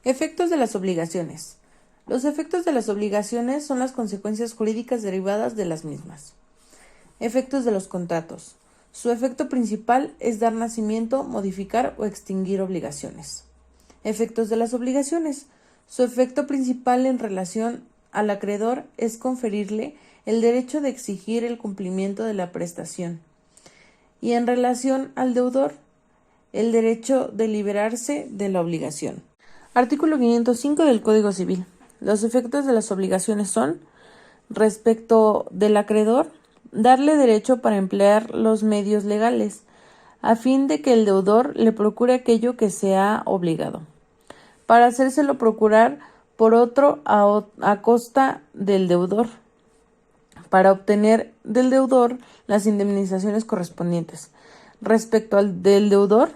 Efectos de las obligaciones. Los efectos de las obligaciones son las consecuencias jurídicas derivadas de las mismas. Efectos de los contratos. Su efecto principal es dar nacimiento, modificar o extinguir obligaciones. Efectos de las obligaciones. Su efecto principal en relación al acreedor es conferirle el derecho de exigir el cumplimiento de la prestación. Y en relación al deudor, el derecho de liberarse de la obligación. Artículo 505 del Código Civil. Los efectos de las obligaciones son, respecto del acreedor, darle derecho para emplear los medios legales, a fin de que el deudor le procure aquello que se ha obligado, para hacérselo procurar por otro a costa del deudor, para obtener del deudor las indemnizaciones correspondientes. Respecto al del deudor,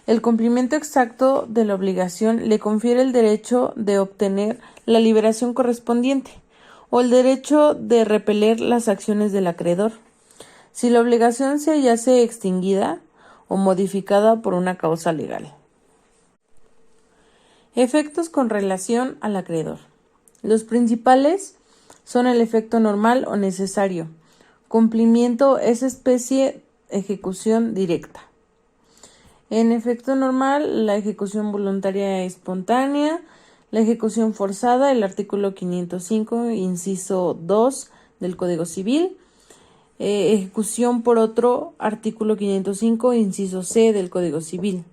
el cumplimiento exacto de la obligación le confiere el derecho de obtener la liberación correspondiente o el derecho de repeler las acciones del acreedor, si la obligación se hallase extinguida o modificada por una causa legal. Efectos con relación al acreedor. Los principales son el efecto normal o necesario. Cumplimiento es especie ejecución directa. En efecto normal, la ejecución voluntaria espontánea, la ejecución forzada, el artículo 505, inciso 2 del Código Civil, ejecución por otro, artículo 505, inciso C del Código Civil.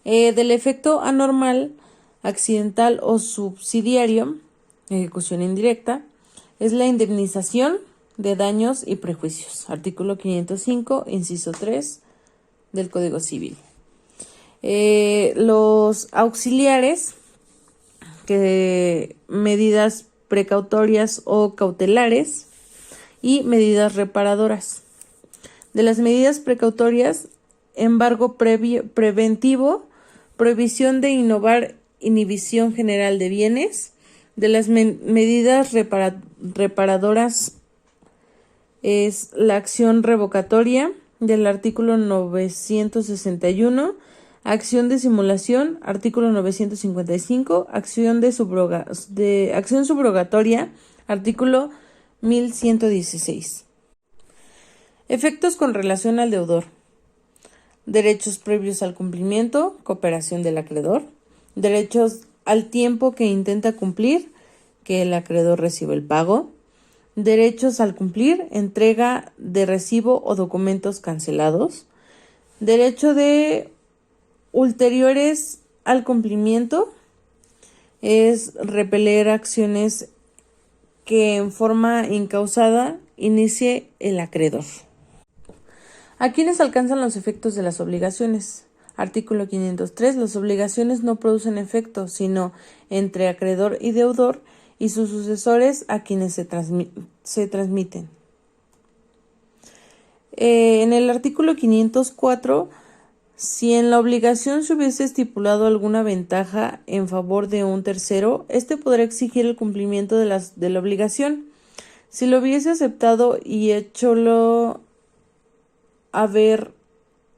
Del efecto anormal, accidental o subsidiario, ejecución indirecta, es la indemnización de daños y prejuicios, artículo 505, inciso 3 del Código Civil. Los auxiliares, medidas precautorias o cautelares y medidas reparadoras. De las medidas precautorias, embargo preventivo, prohibición de innovar, inhibición general de bienes. De las medidas reparadoras es la acción revocatoria del artículo 961, acción de simulación, artículo 955, acción subrogatoria, artículo 1116. Efectos con relación al deudor. Derechos previos al cumplimiento, cooperación del acreedor. Derechos al tiempo que intenta cumplir, que el acreedor reciba el pago. Derechos al cumplir, entrega de recibo o documentos cancelados. Derecho de ulteriores al cumplimiento es repeler acciones que en forma incausada inicie el acreedor. ¿A quiénes alcanzan los efectos de las obligaciones? Artículo 503. Las obligaciones no producen efecto, sino entre acreedor y deudor y sus sucesores a quienes se transmiten. En el artículo 504, si en la obligación se hubiese estipulado alguna ventaja en favor de un tercero, éste podrá exigir el cumplimiento de la obligación. Si lo hubiese aceptado y hecholo haber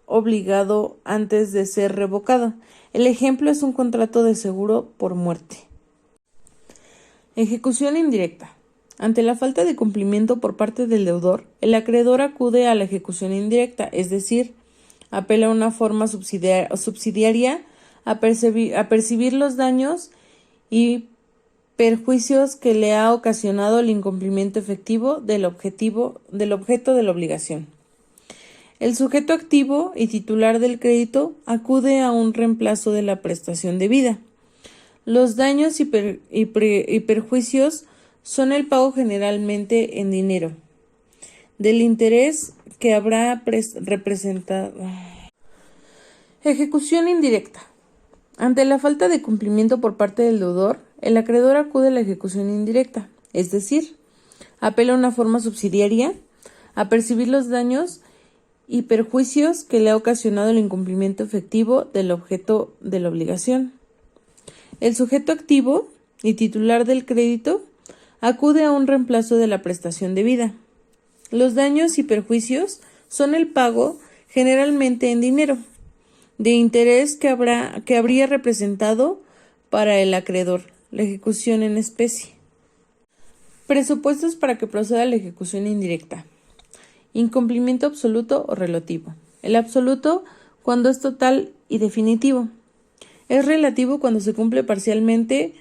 obligado antes de ser revocado. El ejemplo es un contrato de seguro por muerte. Ejecución indirecta. Ante la falta de cumplimiento por parte del deudor, el acreedor acude a la ejecución indirecta, es decir, apela a una forma subsidiaria a percibir los daños y perjuicios que le ha ocasionado el incumplimiento efectivo del objeto de la obligación. El sujeto activo y titular del crédito acude a un reemplazo de la prestación debida. Los daños y perjuicios son el pago generalmente en dinero del interés que habrá representado. Ejecución indirecta. Ante la falta de cumplimiento por parte del deudor, el acreedor acude a la ejecución indirecta, es decir, apela a una forma subsidiaria a percibir los daños y perjuicios que le ha ocasionado el incumplimiento efectivo del objeto de la obligación. El sujeto activo y titular del crédito acude a un reemplazo de la prestación debida. Los daños y perjuicios son el pago, generalmente en dinero, de interés que habría representado para el acreedor, la ejecución en especie. Presupuestos para que proceda la ejecución indirecta. Incumplimiento absoluto o relativo. El absoluto cuando es total y definitivo. Es relativo cuando se cumple parcialmente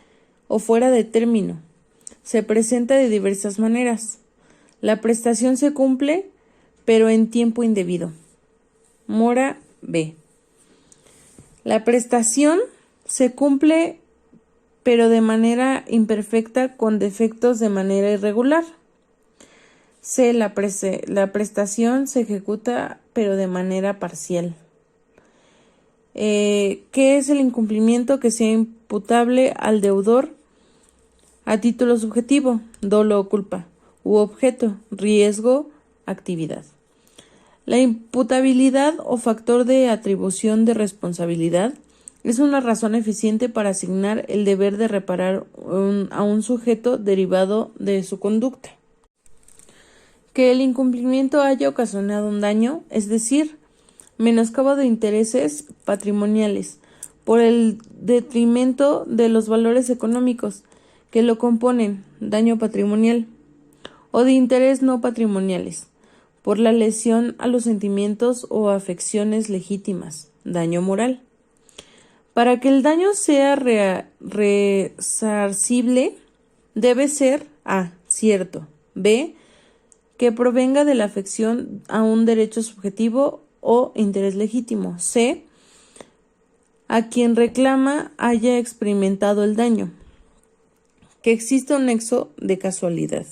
o fuera de término. Se presenta de diversas maneras. La prestación se cumple, pero en tiempo indebido. Mora B. La prestación se cumple, pero de manera imperfecta con defectos de manera irregular. C. La prestación se ejecuta, pero de manera parcial. ¿Qué es el incumplimiento que sea imputable al deudor a título subjetivo, dolo o culpa, u objeto, riesgo, actividad? La imputabilidad o factor de atribución de responsabilidad es una razón eficiente para asignar el deber de reparar a un sujeto derivado de su conducta. Que el incumplimiento haya ocasionado un daño, es decir, menoscabo de intereses patrimoniales, por el detrimento de los valores económicos que lo componen, daño patrimonial, o de interés no patrimoniales, por la lesión a los sentimientos o afecciones legítimas, daño moral. Para que el daño sea resarcible, debe ser a. Cierto, b. que provenga de la afección a un derecho subjetivo o interés legítimo, c. a quien reclama haya experimentado el daño, que exista un nexo de causalidad.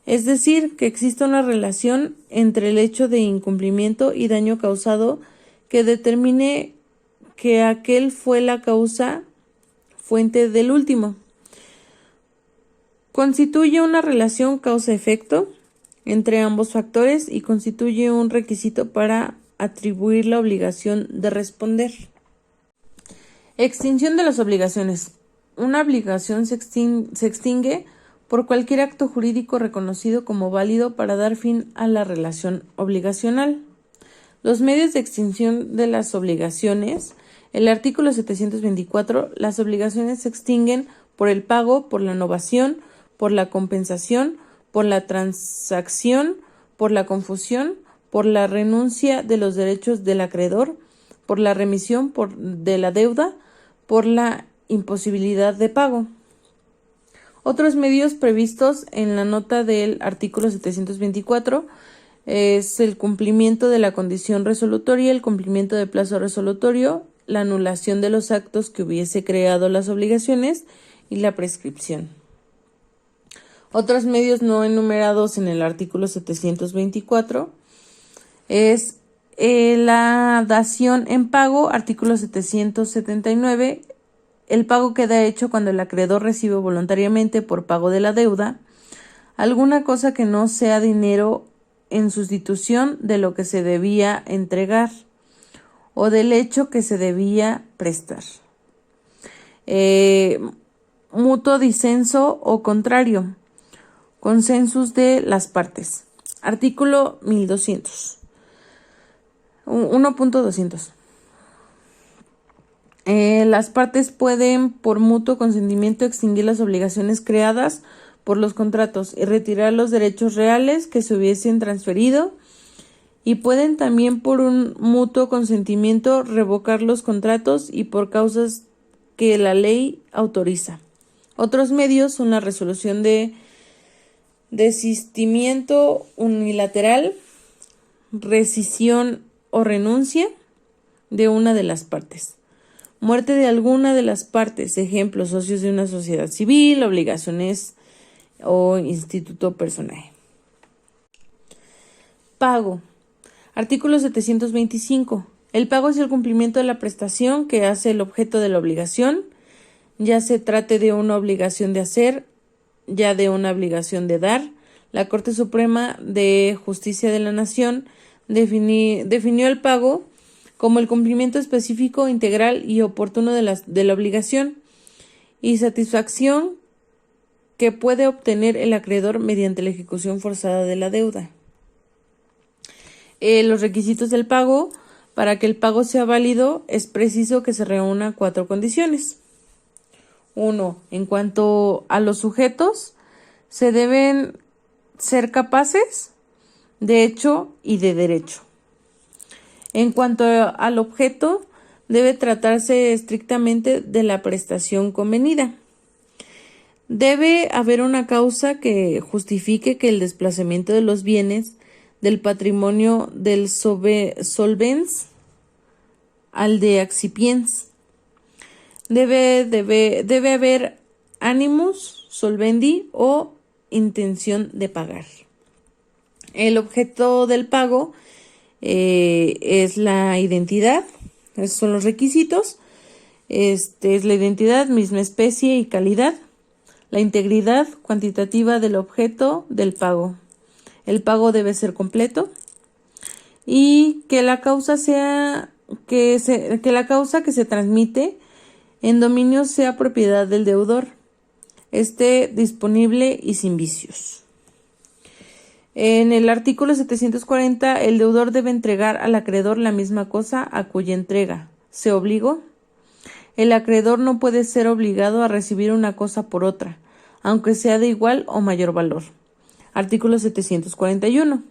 Es decir, que exista una relación entre el hecho de incumplimiento y daño causado que determine que aquel fue la causa fuente del último. Constituye una relación causa-efecto entre ambos factores y constituye un requisito para atribuir la obligación de responder. Extinción de las obligaciones. Una obligación se extingue por cualquier acto jurídico reconocido como válido para dar fin a la relación obligacional. Los medios de extinción de las obligaciones. El artículo 724. Las obligaciones se extinguen por el pago, por la novación, por la compensación, por la transacción, por la confusión, por la renuncia de los derechos del acreedor, por la remisión de la deuda, por la imposibilidad de pago. Otros medios previstos en la nota del artículo 724 es el cumplimiento de la condición resolutoria, el cumplimiento del plazo resolutorio, la anulación de los actos que hubiese creado las obligaciones y la prescripción. Otros medios no enumerados en el artículo 724 es la dación en pago, artículo 779, el pago queda hecho cuando el acreedor recibe voluntariamente por pago de la deuda alguna cosa que no sea dinero en sustitución de lo que se debía entregar o del hecho que se debía prestar. Mutuo disenso o contrario. Consensus de las partes. Artículo 1200. 1.200. Las partes pueden, por mutuo consentimiento, extinguir las obligaciones creadas por los contratos y retirar los derechos reales que se hubiesen transferido, y pueden también, por un mutuo consentimiento, revocar los contratos y por causas que la ley autoriza. Otros medios son la resolución de desistimiento unilateral, rescisión o renuncia de una de las partes. Muerte de alguna de las partes, ejemplo, socios de una sociedad civil, obligaciones o instituto personaje. Pago. Artículo 725. El pago es el cumplimiento de la prestación que hace el objeto de la obligación, ya se trate de una obligación de hacer, ya de una obligación de dar. La Corte Suprema de Justicia de la Nación definió el pago como el cumplimiento específico, integral y oportuno de la obligación y satisfacción que puede obtener el acreedor mediante la ejecución forzada de la deuda. Los requisitos del pago. Para que el pago sea válido, es preciso que se reúnan 4 condiciones. 1. En cuanto a los sujetos, se deben ser capaces de hecho y de derecho. En cuanto al objeto, debe tratarse estrictamente de la prestación convenida. Debe haber una causa que justifique que el desplazamiento de los bienes del patrimonio del solvens al de accipiens. Debe haber animus solvendi o intención de pagar. El objeto del pago es la identidad. Esos son los requisitos. Es la identidad, misma especie y calidad. La integridad cuantitativa del objeto del pago. El pago debe ser completo. Y que la causa que se transmite en dominio sea propiedad del deudor, esté disponible y sin vicios. En el artículo 740, el deudor debe entregar al acreedor la misma cosa a cuya entrega se obligó. El acreedor no puede ser obligado a recibir una cosa por otra, aunque sea de igual o mayor valor. Artículo 741.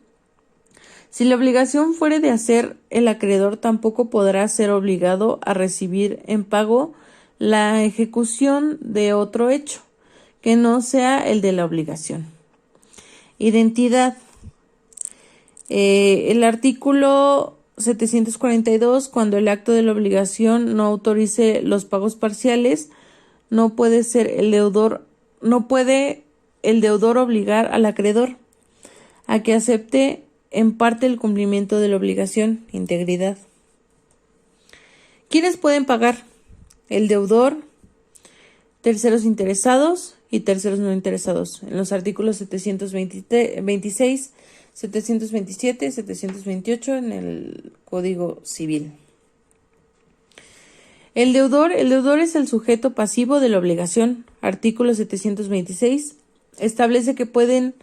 Si la obligación fuere de hacer, el acreedor tampoco podrá ser obligado a recibir en pago la ejecución de otro hecho, que no sea el de la obligación. Identidad. El artículo 742, cuando el acto de la obligación no autorice los pagos parciales, no puede el deudor obligar al acreedor a que acepte en parte el cumplimiento de la obligación. Integridad. ¿Quiénes pueden pagar? El deudor, terceros interesados y terceros no interesados. En los artículos 726, 727, 728 en el Código Civil. El deudor es el sujeto pasivo de la obligación. Artículo 726 establece que pueden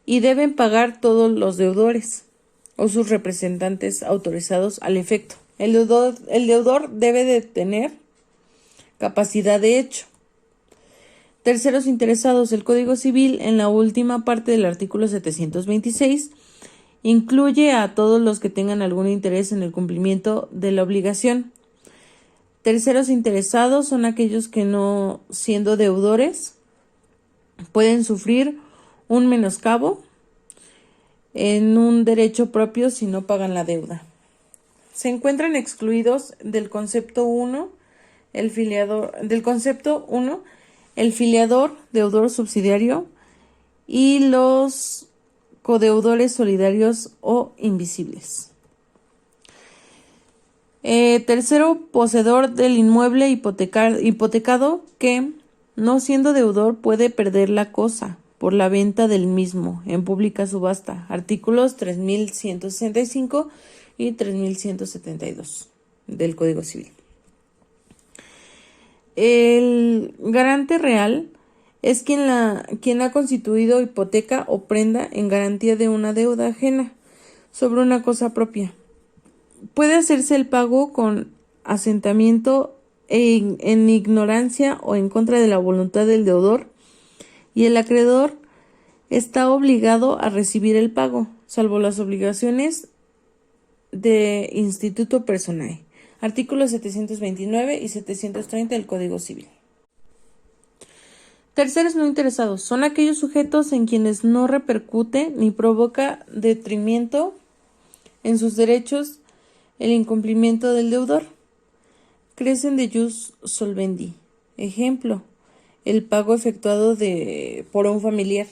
y deben pagar todos los deudores o sus representantes autorizados al efecto. El deudor debe de tener capacidad de hecho. Terceros interesados. El Código Civil, en la última parte del artículo 726, incluye a todos los que tengan algún interés en el cumplimiento de la obligación. Terceros interesados son aquellos que, no siendo deudores, pueden sufrir un menoscabo en un derecho propio si no pagan la deuda. Se encuentran excluidos del concepto 1 el filiador, deudor subsidiario y los codeudores solidarios o invisibles. Tercero, poseedor del inmueble hipotecado que, no siendo deudor, puede perder la cosa por la venta del mismo en pública subasta. Artículos 3165 y 3172 del Código Civil. El garante real es quien ha constituido hipoteca o prenda en garantía de una deuda ajena sobre una cosa propia. Puede hacerse el pago con asentamiento en ignorancia o en contra de la voluntad del deudor, y el acreedor está obligado a recibir el pago, salvo las obligaciones de instituto personae. Artículos 729 y 730 del Código Civil. Terceros no interesados son aquellos sujetos en quienes no repercute ni provoca detrimento en sus derechos el incumplimiento del deudor. Crecen de jus solvendi. Ejemplo, el pago efectuado por un familiar.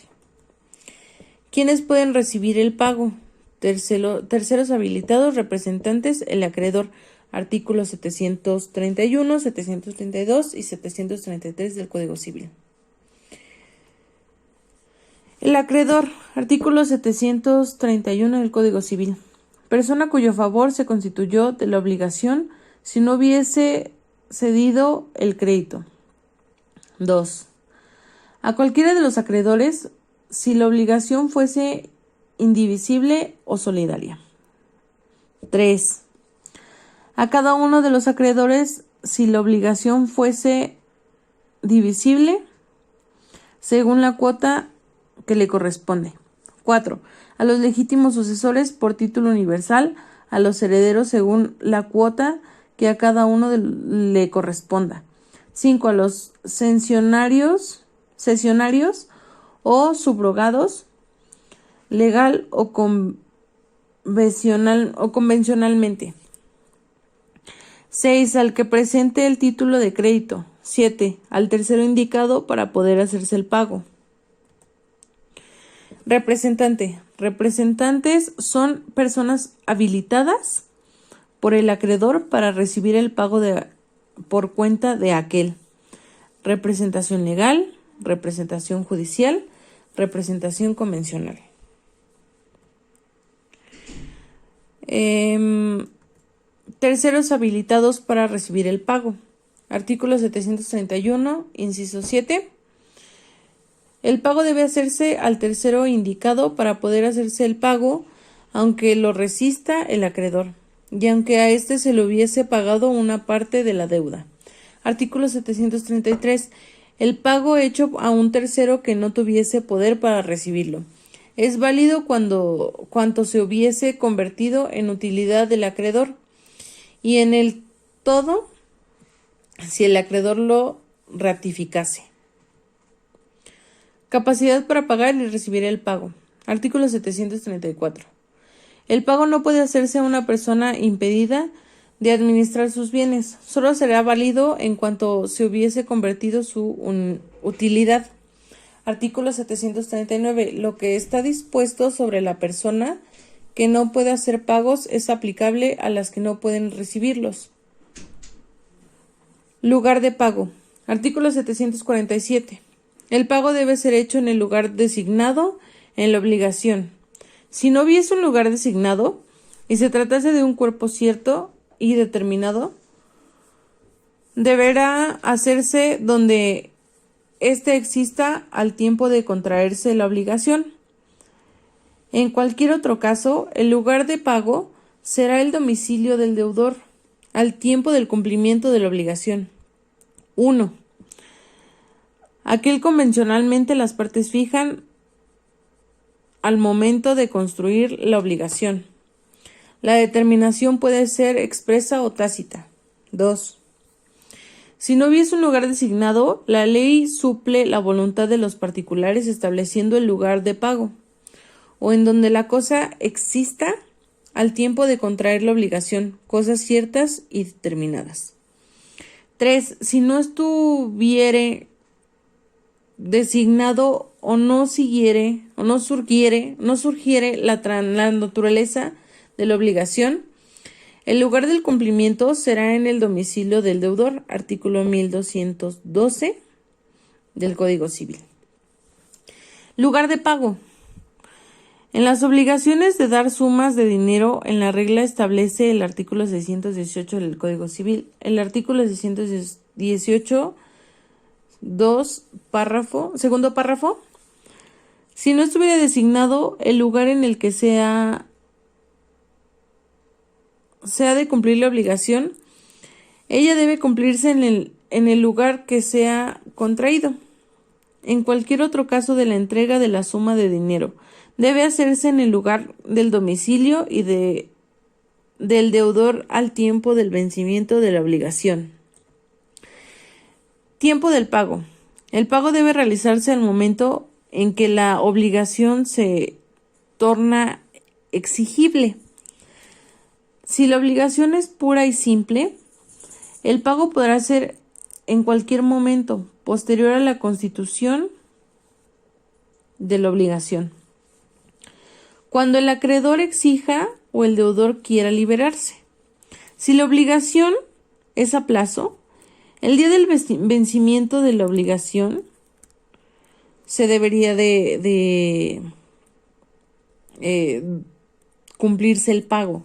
¿Quiénes pueden recibir el pago? Terceros habilitados, representantes, el acreedor. Artículos 731, 732 y 733 del Código Civil. El acreedor. Artículo 731 del Código Civil. Persona cuyo favor se constituyó de la obligación si no hubiese cedido el crédito. 2. A cualquiera de los acreedores si la obligación fuese indivisible o solidaria. 3. a cada uno de los acreedores si la obligación fuese divisible según la cuota que le corresponde. 4. A los legítimos sucesores por título universal, a los herederos según la cuota que a cada uno le corresponda. 5. A los cesionarios o subrogados, legal o convencionalmente. 6. Al que presente el título de crédito. 7. Al tercero indicado para poder hacerse el pago. Representante. Representantes son personas habilitadas por el acreedor para recibir el pago por cuenta de aquel. Representación legal, representación judicial, representación convencional. Terceros habilitados para recibir el pago. Artículo 731, inciso 7. El pago debe hacerse al tercero indicado para poder hacerse el pago, aunque lo resista el acreedor, y aunque a éste se le hubiese pagado una parte de la deuda. Artículo 733. El pago hecho a un tercero que no tuviese poder para recibirlo. Es válido cuanto se hubiese convertido en utilidad del acreedor, y en el todo si el acreedor lo ratificase. Capacidad para pagar y recibir el pago. Artículo 734. El pago no puede hacerse a una persona impedida de administrar sus bienes. Solo será válido en cuanto se hubiese convertido su utilidad. Artículo 739. Lo que está dispuesto sobre la persona que no puede hacer pagos es aplicable a las que no pueden recibirlos. Lugar de pago. Artículo 747. El pago debe ser hecho en el lugar designado en la obligación. Si no hubiese un lugar designado y se tratase de un cuerpo cierto y determinado, deberá hacerse donde éste exista al tiempo de contraerse la obligación. En cualquier otro caso, el lugar de pago será el domicilio del deudor al tiempo del cumplimiento de la obligación. 1. Aquel convencionalmente las partes fijan al momento de construir la obligación. La determinación puede ser expresa o tácita. 2. Si no hubiese un lugar designado, la ley suple la voluntad de los particulares estableciendo el lugar de pago, o en donde la cosa exista al tiempo de contraer la obligación, cosas ciertas y determinadas. 3. Si no estuviere designado o no surgiere la naturaleza de la obligación, el lugar del cumplimiento será en el domicilio del deudor, artículo 1212 del Código Civil. Lugar de pago. En las obligaciones de dar sumas de dinero, en la regla establece el artículo 618 del Código Civil. El artículo 618, segundo párrafo. Si no estuviera designado el lugar en el que se ha de cumplir la obligación, ella debe cumplirse en el lugar que sea contraído. En cualquier otro caso de la entrega de la suma de dinero, debe hacerse en el lugar del domicilio y del deudor al tiempo del vencimiento de la obligación. Tiempo del pago. El pago debe realizarse al momento en que la obligación se torna exigible. Si la obligación es pura y simple, el pago podrá ser en cualquier momento posterior a la constitución de la obligación, cuando el acreedor exija o el deudor quiera liberarse. Si la obligación es a plazo, el día del vencimiento de la obligación se debería de cumplirse el pago.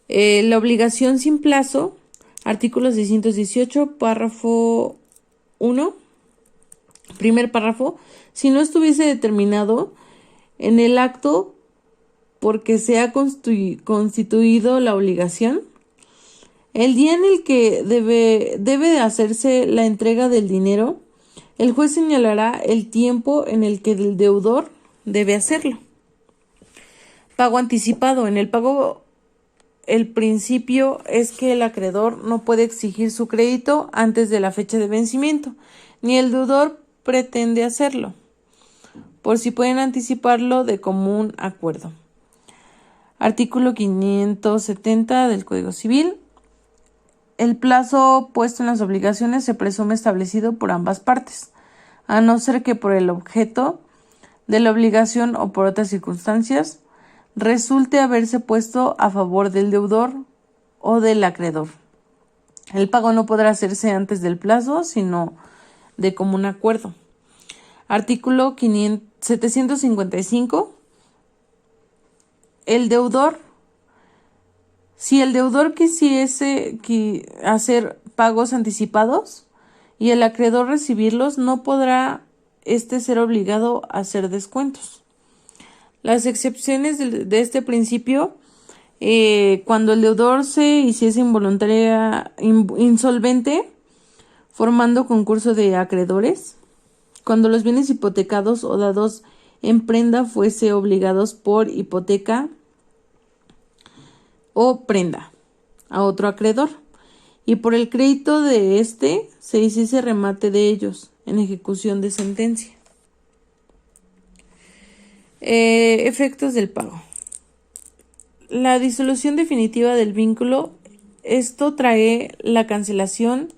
La obligación sin plazo, artículo 618, párrafo 1, primer párrafo, si no estuviese determinado en el acto porque se ha constituido la obligación, El día en el que debe de hacerse la entrega del dinero, el juez señalará el tiempo en el que el deudor debe hacerlo. Pago anticipado. En el pago, el principio es que el acreedor no puede exigir su crédito antes de la fecha de vencimiento, ni el deudor pretende hacerlo, por si pueden anticiparlo de común acuerdo. Artículo 570 del Código Civil. El plazo puesto en las obligaciones se presume establecido por ambas partes, a no ser que por el objeto de la obligación o por otras circunstancias resulte haberse puesto a favor del deudor o del acreedor. El pago no podrá hacerse antes del plazo, sino de común acuerdo. Artículo 755. Si el deudor quisiese hacer pagos anticipados y el acreedor recibirlos, no podrá ser obligado a hacer descuentos. Las excepciones de este principio, cuando el deudor se hiciese insolvente, formando concurso de acreedores, cuando los bienes hipotecados o dados en prenda fuese obligados por hipoteca o prenda a otro acreedor, y por el crédito de se hiciese remate de ellos en ejecución de sentencia. Efectos del pago. La disolución definitiva del vínculo. Esto trae la cancelación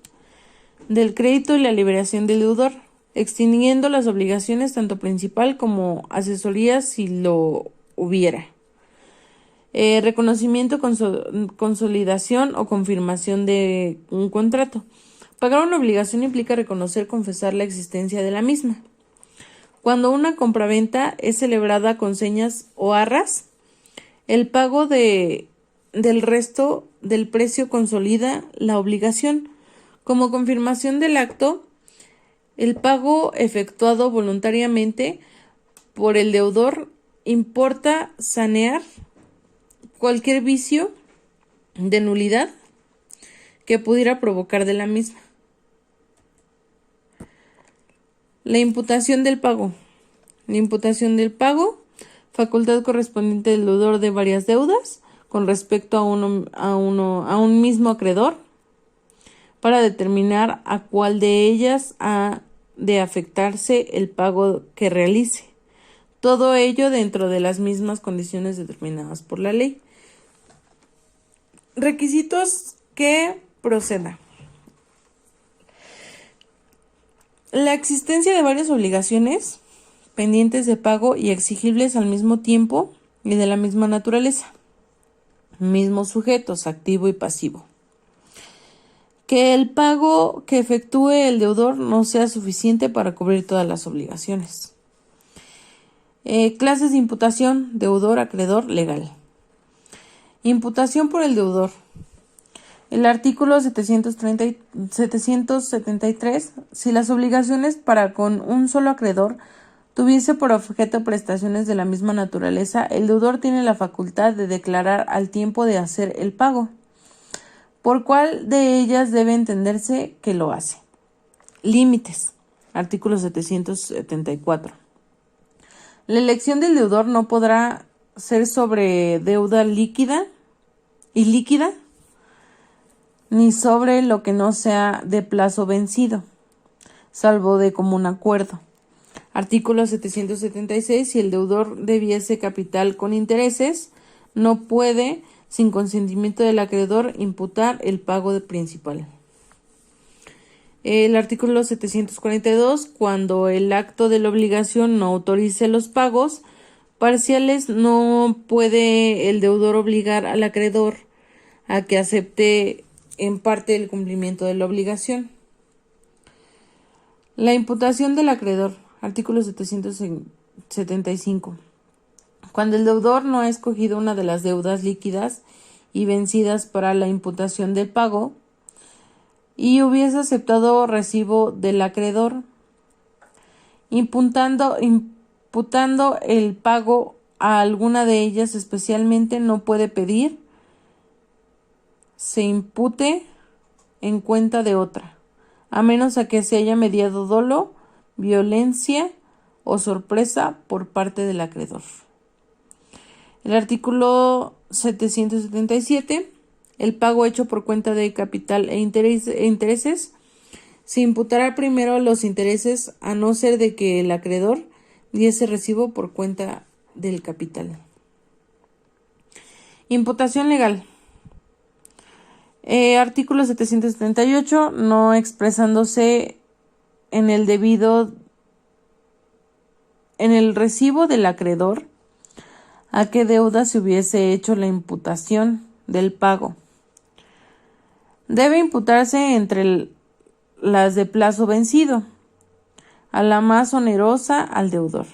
del crédito y la liberación del deudor, extinguiendo las obligaciones tanto principal como asesorías si lo hubiera. Reconocimiento, consolidación o confirmación de un contrato. Pagar una obligación implica reconocer, confesar la existencia de la misma. Cuando una compraventa es celebrada con señas o arras, el pago del resto del precio consolida la obligación. Como confirmación del acto, el pago efectuado voluntariamente por el deudor importa sanear cualquier vicio de nulidad que pudiera provocar de la misma. La imputación del pago. La imputación del pago, facultad correspondiente del deudor de varias deudas con respecto a un mismo acreedor para determinar a cuál de ellas ha de afectarse el pago que realice. Todo ello dentro de las mismas condiciones determinadas por la ley. Requisitos que proceda. La existencia de varias obligaciones pendientes de pago y exigibles al mismo tiempo y de la misma naturaleza. Mismos sujetos, activo y pasivo. Que el pago que efectúe el deudor no sea suficiente para cubrir todas las obligaciones. Clases de imputación: deudor, acreedor, legal. Imputación por el deudor. El artículo 773, si las obligaciones para con un solo acreedor tuviese por objeto prestaciones de la misma naturaleza, el deudor tiene la facultad de declarar al tiempo de hacer el pago por cuál de ellas debe entenderse que lo hace. Límites. Artículo 774. La elección del deudor no podrá ser sobre deuda líquida, ni sobre lo que no sea de plazo vencido, salvo de común acuerdo. Artículo 776. Si el deudor debiese capital con intereses, no puede, sin consentimiento del acreedor, imputar el pago de principal. El artículo 742. Cuando el acto de la obligación no autorice los pagos parciales, no puede el deudor obligar al acreedor a que acepte en parte el cumplimiento de la obligación. La imputación del acreedor. Artículo 775. Cuando el deudor no ha escogido una de las deudas líquidas y vencidas para la imputación del pago y hubiese aceptado recibo del acreedor, imputando el pago a alguna de ellas especialmente, no puede pedir, se impute en cuenta de otra, a menos a que se haya mediado dolo, violencia o sorpresa por parte del acreedor. El artículo 777, el pago hecho por cuenta de capital e intereses, se imputará primero los intereses a no ser de que el acreedor diese recibo por cuenta del capital. Imputación legal. Artículo 778, no expresándose en el recibo del acreedor a qué deuda se hubiese hecho la imputación del pago. Debe imputarse entre las de plazo vencido, a la más onerosa al deudor,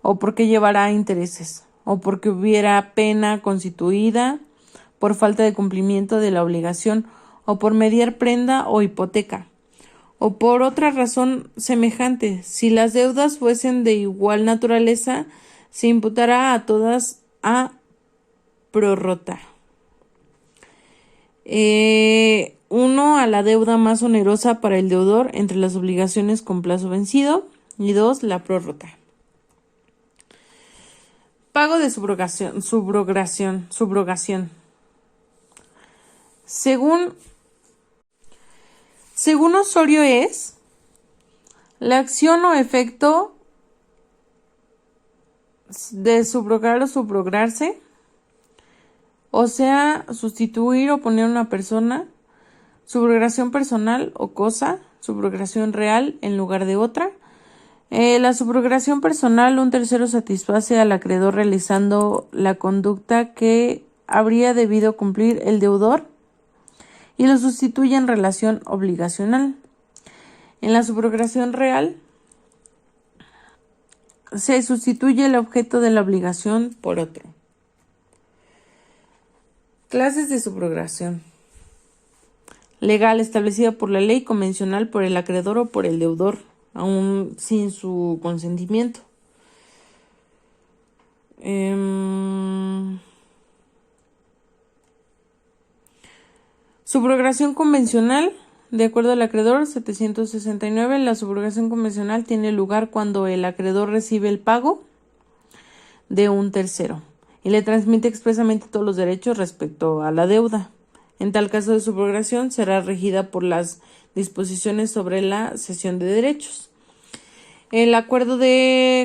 o porque llevará intereses, o porque hubiera pena constituida por falta de cumplimiento de la obligación, o por mediar prenda o hipoteca, o por otra razón semejante. Si las deudas fuesen de igual naturaleza, se imputará a todas a prorrota. 1. A la deuda más onerosa para el deudor entre las obligaciones con plazo vencido. Y 2. La prórrota. Pago de subrogación. Según Osorio es la acción o efecto de subrogar o subrogarse, o sea, sustituir o poner una persona, subrogación personal o cosa, subrogación real en lugar de otra. La subrogación personal, un tercero satisface al acreedor realizando la conducta que habría debido cumplir el deudor y lo sustituye en relación obligacional. En la subrogación real se sustituye el objeto de la obligación por otro. Clases de subrogación. Legal, establecida por la ley, convencional por el acreedor o por el deudor, aún sin su consentimiento. Subrogación convencional, de acuerdo al acreedor, 769, la subrogación convencional tiene lugar cuando el acreedor recibe el pago de un tercero y le transmite expresamente todos los derechos respecto a la deuda. En tal caso de subrogación será regida por las disposiciones sobre la cesión de derechos. El acuerdo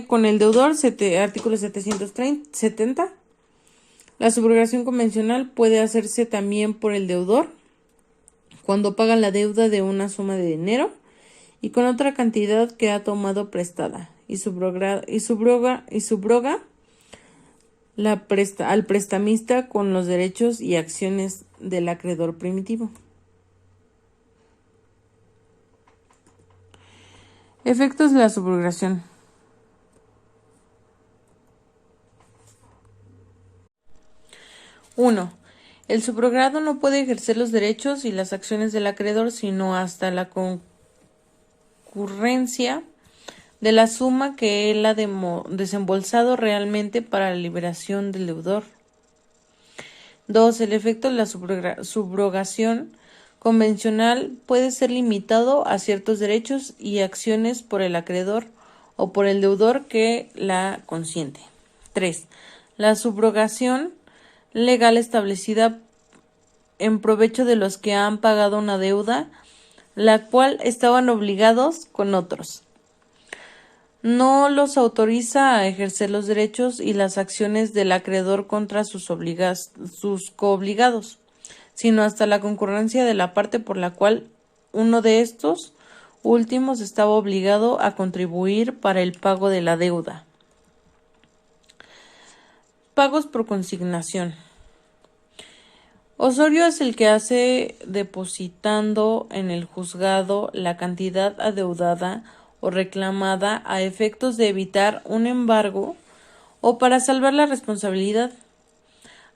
con el deudor, artículo 770. La subrogación convencional puede hacerse también por el deudor cuando paga la deuda de una suma de dinero y con otra cantidad que ha tomado prestada y subroga al prestamista con los derechos y acciones del acreedor primitivo. Efectos de la subrogación. Uno. El subrogado no puede ejercer los derechos y las acciones del acreedor sino hasta la concurrencia de la suma que él ha desembolsado realmente para la liberación del deudor. 2. El efecto de la subrogación convencional puede ser limitado a ciertos derechos y acciones por el acreedor o por el deudor que la consiente. 3. La subrogación legal establecida en provecho de los que han pagado una deuda, la cual estaban obligados con otros. No los autoriza a ejercer los derechos y las acciones del acreedor contra sus coobligados, sino hasta la concurrencia de la parte por la cual uno de estos últimos estaba obligado a contribuir para el pago de la deuda. Pagos por consignación. Osorio es el que hace depositando en el juzgado la cantidad adeudada o reclamada a efectos de evitar un embargo o para salvar la responsabilidad,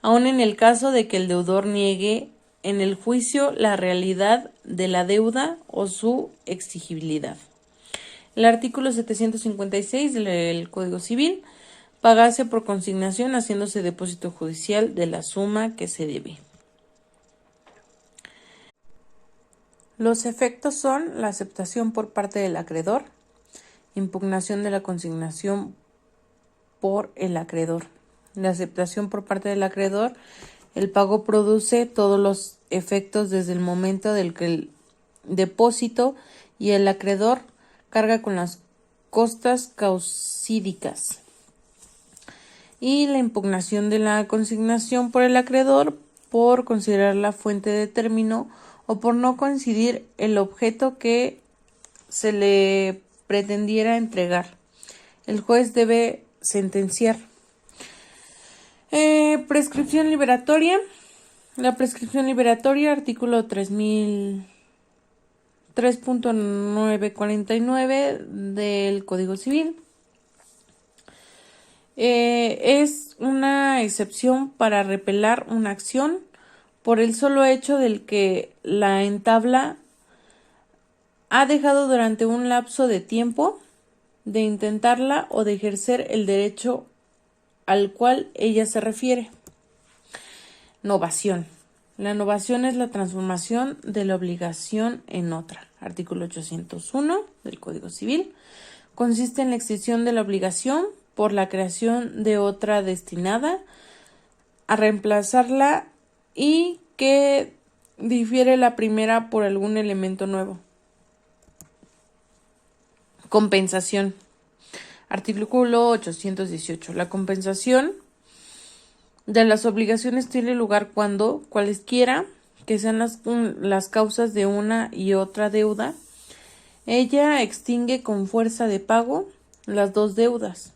aun en el caso de que el deudor niegue en el juicio la realidad de la deuda o su exigibilidad. El artículo 756 del Código Civil, pagarse por consignación haciéndose depósito judicial de la suma que se debe. Los efectos son la aceptación por parte del acreedor, impugnación de la consignación por el acreedor. La aceptación por parte del acreedor, el pago produce todos los efectos desde el momento del que el depósito y el acreedor carga con las costas causídicas. Y la impugnación de la consignación por el acreedor por considerar la fuente de término o por no coincidir el objeto que se le pretendiera entregar. El juez debe sentenciar. Prescripción liberatoria. La prescripción liberatoria, artículo 3.949 del Código Civil. Es una excepción para repelar una acción por el solo hecho del que la entabla ha dejado durante un lapso de tiempo de intentarla o de ejercer el derecho al cual ella se refiere. Novación. La novación es la transformación de la obligación en otra. Artículo 801 del Código Civil. Consiste en la extinción de la obligación por la creación de otra destinada a reemplazarla y que difiere la primera por algún elemento nuevo. Compensación. Artículo 818. La compensación de las obligaciones tiene lugar cuando cualesquiera que sean las causas de una y otra deuda, ella extingue con fuerza de pago las dos deudas,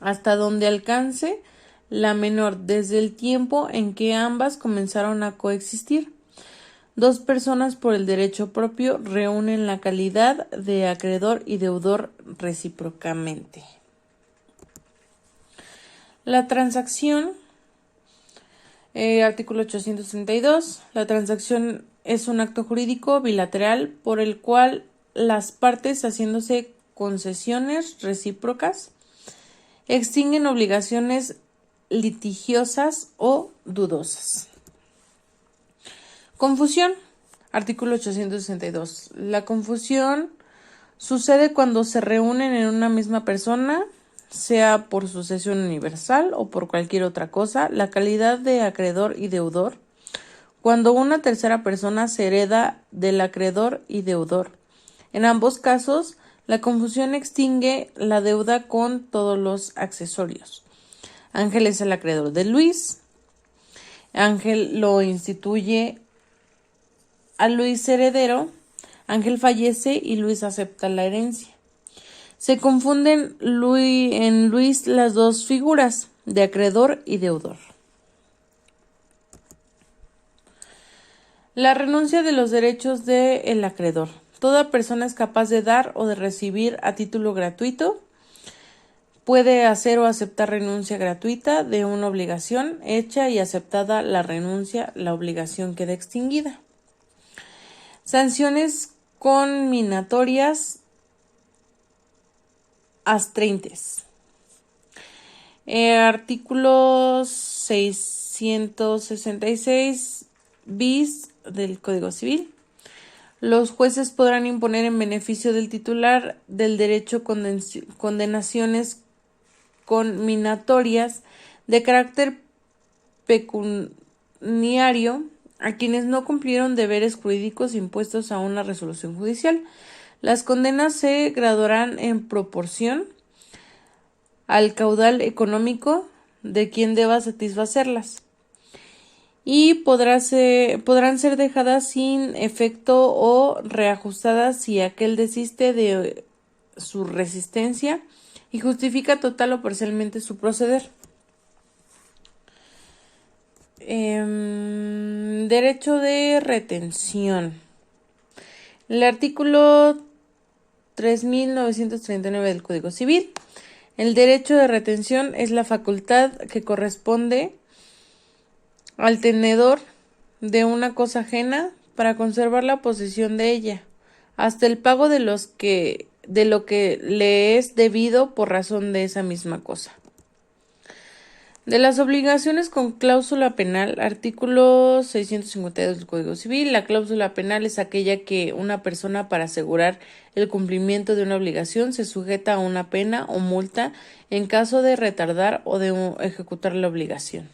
hasta donde alcance la menor desde el tiempo en que ambas comenzaron a coexistir. Dos personas por el derecho propio reúnen la calidad de acreedor y deudor recíprocamente. La transacción, artículo 832, la transacción es un acto jurídico bilateral por el cual las partes, haciéndose concesiones recíprocas, extinguen obligaciones litigiosas o dudosas. Confusión. Artículo 862. La confusión sucede cuando se reúnen en una misma persona, sea por sucesión universal o por cualquier otra cosa, la calidad de acreedor y deudor, cuando una tercera persona se hereda del acreedor y deudor. En ambos casos, la confusión extingue la deuda con todos los accesorios. Ángel es el acreedor de Luis. Ángel lo instituye a Luis heredero. Ángel fallece y Luis acepta la herencia. Se confunden en Luis las dos figuras de acreedor y deudor. La renuncia de los derechos del acreedor. Toda persona es capaz de dar o de recibir a título gratuito. Puede hacer o aceptar renuncia gratuita de una obligación. Hecha y aceptada la renuncia, la obligación queda extinguida. Sanciones conminatorias astrintes. Artículo 666 bis del Código Civil. Los jueces podrán imponer en beneficio del titular del derecho condenaciones conminatorias de carácter pecuniario a quienes no cumplieron deberes jurídicos impuestos a una resolución judicial. Las condenas se graduarán en proporción al caudal económico de quien deba satisfacerlas y podrán ser dejadas sin efecto o reajustadas si aquel desiste de su resistencia y justifica total o parcialmente su proceder. Derecho de retención. El artículo 3939 del Código Civil. El derecho de retención es la facultad que corresponde al tenedor de una cosa ajena para conservar la posesión de ella, hasta el pago de lo que le es debido por razón de esa misma cosa. De las obligaciones con cláusula penal, artículo 652 del Código Civil, la cláusula penal es aquella que una persona para asegurar el cumplimiento de una obligación se sujeta a una pena o multa en caso de retardar o de ejecutar la obligación.